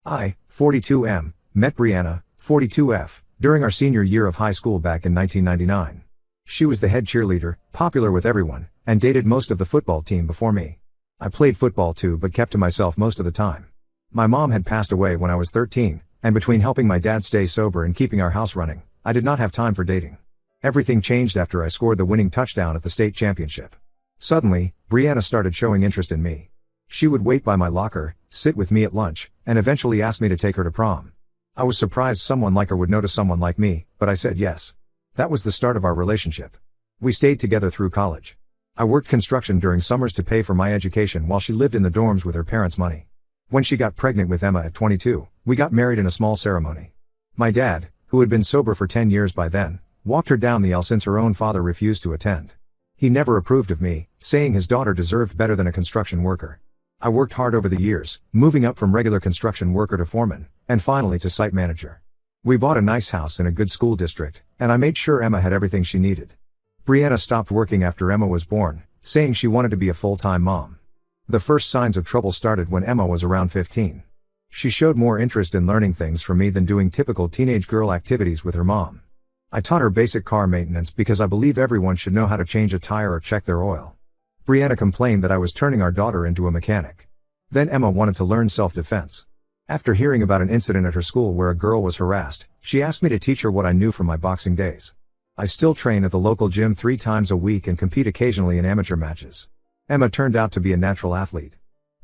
I, 42M, met Brianna, 42F, during our senior year of high school back in 1999. She was the head cheerleader, popular with everyone, and dated most of the football team before me. I played football too but kept to myself most of the time. My mom had passed away when I was 13, and between helping my dad stay sober and keeping our house running, I did not have time for dating. Everything changed after I scored the winning touchdown at the state championship. Suddenly, Brianna started showing interest in me. She would wait by my locker, sit with me at lunch, and eventually ask me to take her to prom. I was surprised someone like her would notice someone like me, but I said yes. That was the start of our relationship. We stayed together through college. I worked construction during summers to pay for my education while she lived in the dorms with her parents' money. When she got pregnant with Emma at 22, we got married in a small ceremony. My dad, who had been sober for 10 years by then, walked her down the aisle since her own father refused to attend. He never approved of me, saying his daughter deserved better than a construction worker. I worked hard over the years, moving up from regular construction worker to foreman, and finally to site manager. We bought a nice house in a good school district, and I made sure Emma had everything she needed. Brianna stopped working after Emma was born, saying she wanted to be a full-time mom. The first signs of trouble started when Emma was around 15. She showed more interest in learning things from me than doing typical teenage girl activities with her mom. I taught her basic car maintenance because I believe everyone should know how to change a tire or check their oil. Brianna complained that I was turning our daughter into a mechanic. Then Emma wanted to learn self-defense. After hearing about an incident at her school where a girl was harassed, she asked me to teach her what I knew from my boxing days. I still train at the local gym 3 times a week and compete occasionally in amateur matches. Emma turned out to be a natural athlete.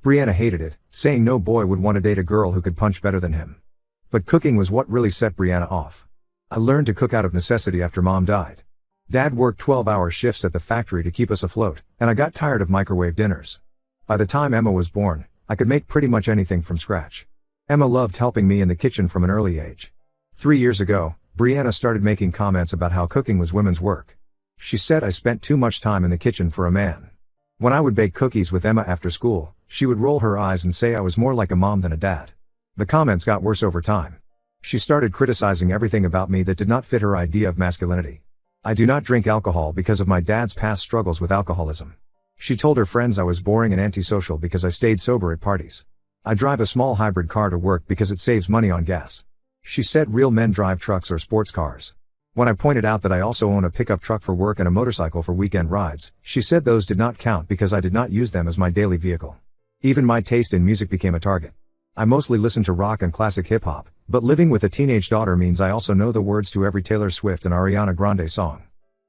Brianna hated it, saying no boy would want to date a girl who could punch better than him. But cooking was what really set Brianna off. I learned to cook out of necessity after Mom died. Dad worked 12-hour shifts at the factory to keep us afloat, and I got tired of microwave dinners. By the time Emma was born, I could make pretty much anything from scratch. Emma loved helping me in the kitchen from an early age. 3 years ago, Brianna started making comments about how cooking was women's work. She said I spent too much time in the kitchen for a man. When I would bake cookies with Emma after school, she would roll her eyes and say I was more like a mom than a dad. The comments got worse over time. She started criticizing everything about me that did not fit her idea of masculinity. I do not drink alcohol because of my dad's past struggles with alcoholism. She told her friends I was boring and antisocial because I stayed sober at parties. I drive a small hybrid car to work because it saves money on gas. She said real men drive trucks or sports cars. When I pointed out that I also own a pickup truck for work and a motorcycle for weekend rides, she said those did not count because I did not use them as my daily vehicle. Even my taste in music became a target. I mostly listen to rock and classic hip-hop, but living with a teenage daughter means I also know the words to every Taylor Swift and Ariana Grande song.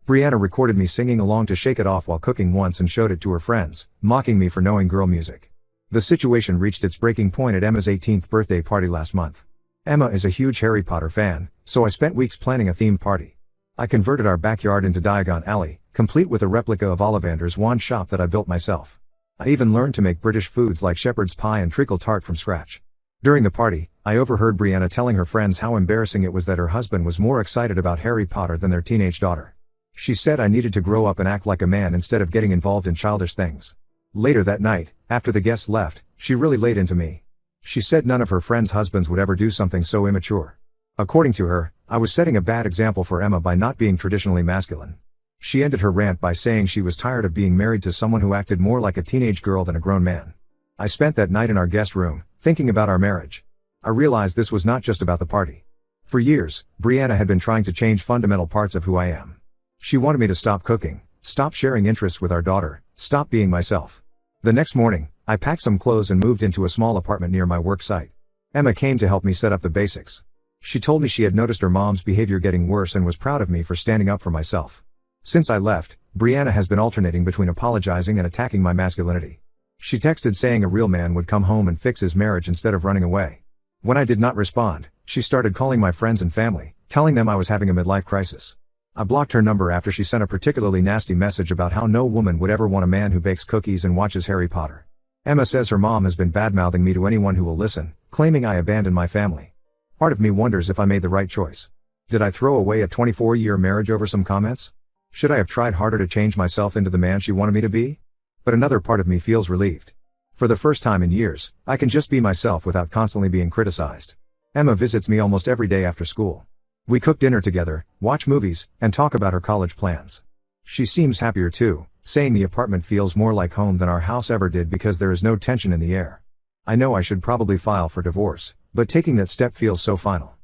Brianna recorded me singing along to Shake It Off while cooking once and showed it to her friends, mocking me for knowing girl music. The situation reached its breaking point at Emma's 18th birthday party last month. Emma is a huge Harry Potter fan, so I spent weeks planning a themed party. I converted our backyard into Diagon Alley, complete with a replica of Ollivander's wand shop that I built myself. I even learned to make British foods like shepherd's pie and treacle tart from scratch. During the party, I overheard Brianna telling her friends how embarrassing it was that her husband was more excited about Harry Potter than their teenage daughter. She said I needed to grow up and act like a man instead of getting involved in childish things. Later that night, after the guests left, she really laid into me. She said none of her friends' husbands would ever do something so immature. According to her, I was setting a bad example for Emma by not being traditionally masculine. She ended her rant by saying she was tired of being married to someone who acted more like a teenage girl than a grown man. I spent that night in our guest room, thinking about our marriage. I realized this was not just about the party. For years, Brianna had been trying to change fundamental parts of who I am. She wanted me to stop cooking, stop sharing interests with our daughter, stop being myself. The next morning, I packed some clothes and moved into a small apartment near my work site. Emma came to help me set up the basics. She told me she had noticed her mom's behavior getting worse and was proud of me for standing up for myself. Since I left, Brianna has been alternating between apologizing and attacking my masculinity. She texted saying a real man would come home and fix his marriage instead of running away. When I did not respond, she started calling my friends and family, telling them I was having a midlife crisis. I blocked her number after she sent a particularly nasty message about how no woman would ever want a man who bakes cookies and watches Harry Potter. Emma says her mom has been badmouthing me to anyone who will listen, claiming I abandoned my family. Part of me wonders if I made the right choice. Did I throw away a 24-year marriage over some comments? Should I have tried harder to change myself into the man she wanted me to be? But another part of me feels relieved. For the first time in years, I can just be myself without constantly being criticized. Emma visits me almost every day after school. We cook dinner together, watch movies, and talk about her college plans. She seems happier too, saying the apartment feels more like home than our house ever did because there is no tension in the air. I know I should probably file for divorce, But taking that step feels so final.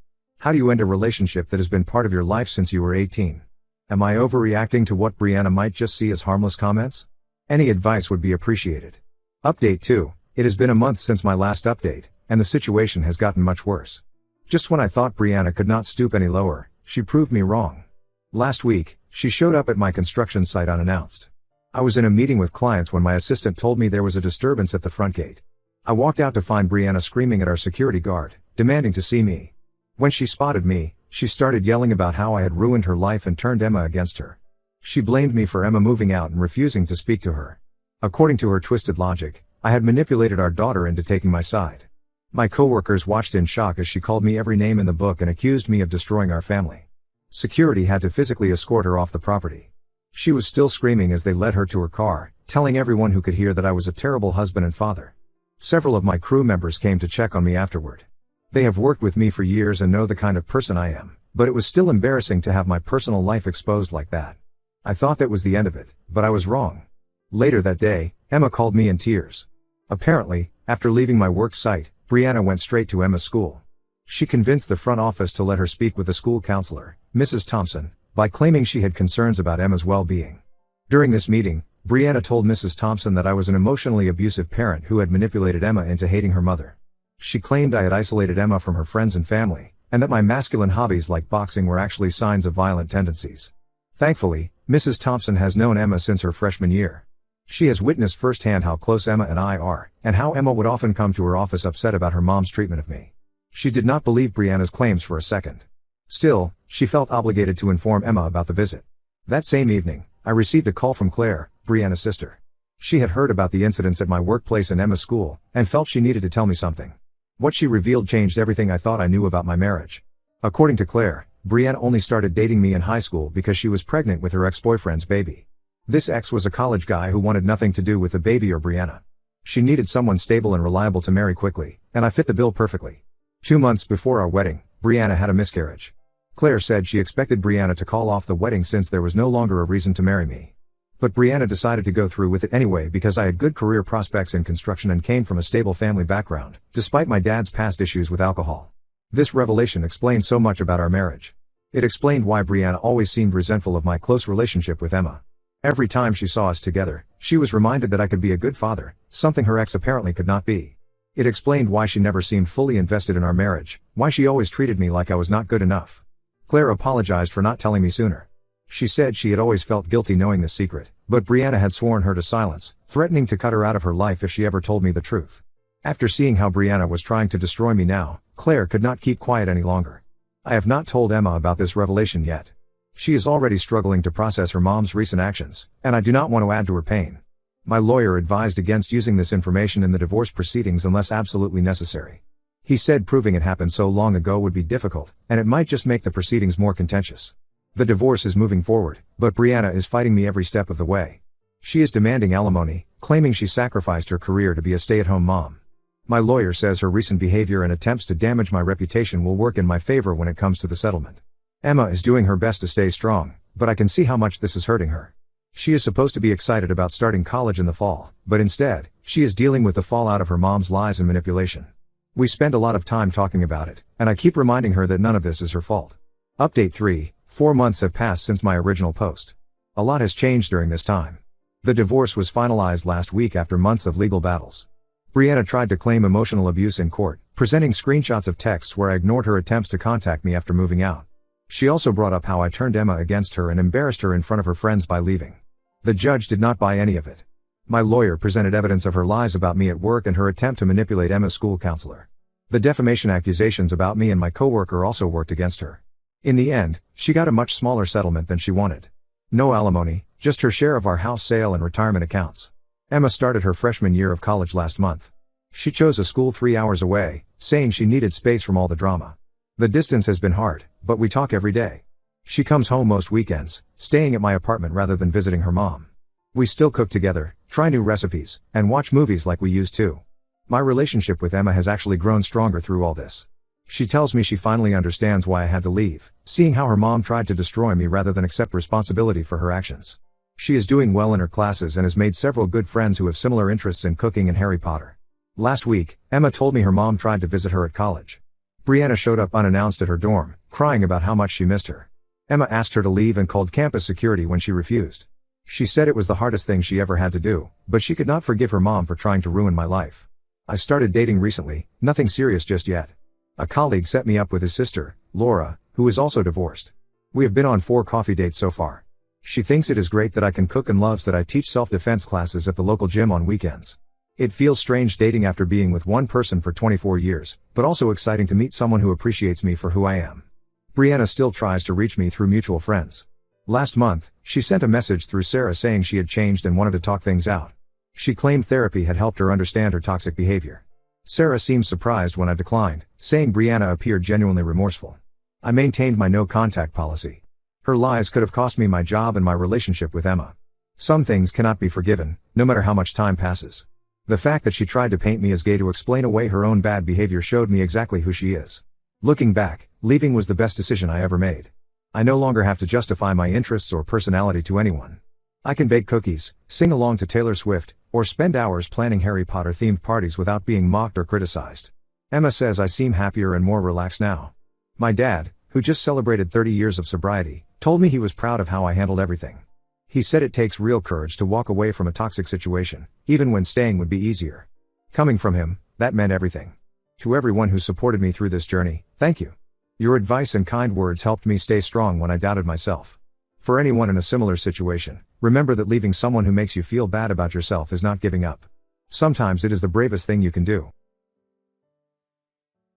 How do you end a relationship that has been part of your life since you were 18? Am I overreacting to what Brianna might just see as harmless comments? Any advice would be appreciated. Update 2. It has been a month since my last update, and the situation has gotten much worse. Just when I thought Brianna could not stoop any lower, she proved me wrong. Last week, she showed up at my construction site unannounced. I was in a meeting with clients when my assistant told me there was a disturbance at the front gate. I walked out to find Brianna screaming at our security guard, demanding to see me. When she spotted me, she started yelling about how I had ruined her life and turned Emma against her. She blamed me for Emma moving out and refusing to speak to her. According to her twisted logic, I had manipulated our daughter into taking my side. My coworkers watched in shock as she called me every name in the book and accused me of destroying our family. Security had to physically escort her off the property. She was still screaming as they led her to her car, telling everyone who could hear that I was a terrible husband and father. Several of my crew members came to check on me afterward. They have worked with me for years and know the kind of person I am, but it was still embarrassing to have my personal life exposed like that. I thought that was the end of it, but I was wrong. Later that day, Emma called me in tears. Apparently, after leaving my work site, Brianna went straight to Emma's school. She convinced the front office to let her speak with the school counselor, Mrs. Thompson, by claiming she had concerns about Emma's well-being. During this meeting, Brianna told Mrs. Thompson that I was an emotionally abusive parent who had manipulated Emma into hating her mother. She claimed I had isolated Emma from her friends and family, and that my masculine hobbies like boxing were actually signs of violent tendencies. Thankfully, Mrs. Thompson has known Emma since her freshman year. She has witnessed firsthand how close Emma and I are, and how Emma would often come to her office upset about her mom's treatment of me. She did not believe Brianna's claims for a second. Still, she felt obligated to inform Emma about the visit. That same evening, I received a call from Claire, Brianna's sister. She had heard about the incidents at my workplace and Emma's school, and felt she needed to tell me something. What she revealed changed everything I thought I knew about my marriage. According to Claire, Brianna only started dating me in high school because she was pregnant with her ex-boyfriend's baby. This ex was a college guy who wanted nothing to do with the baby or Brianna. She needed someone stable and reliable to marry quickly, and I fit the bill perfectly. 2 months before our wedding, Brianna had a miscarriage. Claire said she expected Brianna to call off the wedding since there was no longer a reason to marry me. But Brianna decided to go through with it anyway because I had good career prospects in construction and came from a stable family background, despite my dad's past issues with alcohol. This revelation explained so much about our marriage. It explained why Brianna always seemed resentful of my close relationship with Emma. Every time she saw us together, she was reminded that I could be a good father, something her ex apparently could not be. It explained why she never seemed fully invested in our marriage, why she always treated me like I was not good enough. Claire apologized for not telling me sooner. She said she had always felt guilty knowing this secret, but Brianna had sworn her to silence, threatening to cut her out of her life if she ever told me the truth. After seeing how Brianna was trying to destroy me now, Claire could not keep quiet any longer. I have not told Emma about this revelation yet. She is already struggling to process her mom's recent actions, and I do not want to add to her pain. My lawyer advised against using this information in the divorce proceedings unless absolutely necessary. He said proving it happened so long ago would be difficult, and it might just make the proceedings more contentious. The divorce is moving forward, but Brianna is fighting me every step of the way. She is demanding alimony, claiming she sacrificed her career to be a stay-at-home mom. My lawyer says her recent behavior and attempts to damage my reputation will work in my favor when it comes to the settlement. Emma is doing her best to stay strong, but I can see how much this is hurting her. She is supposed to be excited about starting college in the fall, but instead, she is dealing with the fallout of her mom's lies and manipulation. We spend a lot of time talking about it, and I keep reminding her that none of this is her fault. Update 3. 4 months have passed since my original post. A lot has changed during this time. The divorce was finalized last week after months of legal battles. Brianna tried to claim emotional abuse in court, presenting screenshots of texts where I ignored her attempts to contact me after moving out. She also brought up how I turned Emma against her and embarrassed her in front of her friends by leaving. The judge did not buy any of it. My lawyer presented evidence of her lies about me at work and her attempt to manipulate Emma's school counselor. The defamation accusations about me and my coworker also worked against her. In the end, she got a much smaller settlement than she wanted. No alimony, just her share of our house sale and retirement accounts. Emma started her freshman year of college last month. She chose a school 3 hours away, saying she needed space from all the drama. The distance has been hard, but we talk every day. She comes home most weekends, staying at my apartment rather than visiting her mom. We still cook together, try new recipes, and watch movies like we used to. My relationship with Emma has actually grown stronger through all this. She tells me she finally understands why I had to leave, seeing how her mom tried to destroy me rather than accept responsibility for her actions. She is doing well in her classes and has made several good friends who have similar interests in cooking and Harry Potter. Last week, Emma told me her mom tried to visit her at college. Brianna showed up unannounced at her dorm, crying about how much she missed her. Emma asked her to leave and called campus security when she refused. She said it was the hardest thing she ever had to do, but she could not forgive her mom for trying to ruin my life. I started dating recently, nothing serious just yet. A colleague set me up with his sister, Laura, who is also divorced. We have been on 4 coffee dates so far. She thinks it is great that I can cook and loves that I teach self-defense classes at the local gym on weekends. It feels strange dating after being with one person for 24 years, but also exciting to meet someone who appreciates me for who I am. Brianna still tries to reach me through mutual friends. Last month, she sent a message through Sarah saying she had changed and wanted to talk things out. She claimed therapy had helped her understand her toxic behavior. Sarah seemed surprised when I declined, saying Brianna appeared genuinely remorseful. I maintained my no contact policy. Her lies could have cost me my job and my relationship with Emma. Some things cannot be forgiven, no matter how much time passes. The fact that she tried to paint me as gay to explain away her own bad behavior showed me exactly who she is. Looking back, leaving was the best decision I ever made. I no longer have to justify my interests or personality to anyone. I can bake cookies, sing along to Taylor Swift, or spend hours planning Harry Potter-themed parties without being mocked or criticized. Emma says I seem happier and more relaxed now. My dad, who just celebrated 30 years of sobriety, told me he was proud of how I handled everything. He said it takes real courage to walk away from a toxic situation, even when staying would be easier. Coming from him, that meant everything. To everyone who supported me through this journey, thank you. Your advice and kind words helped me stay strong when I doubted myself. For anyone in a similar situation, remember that leaving someone who makes you feel bad about yourself is not giving up. Sometimes it is the bravest thing you can do.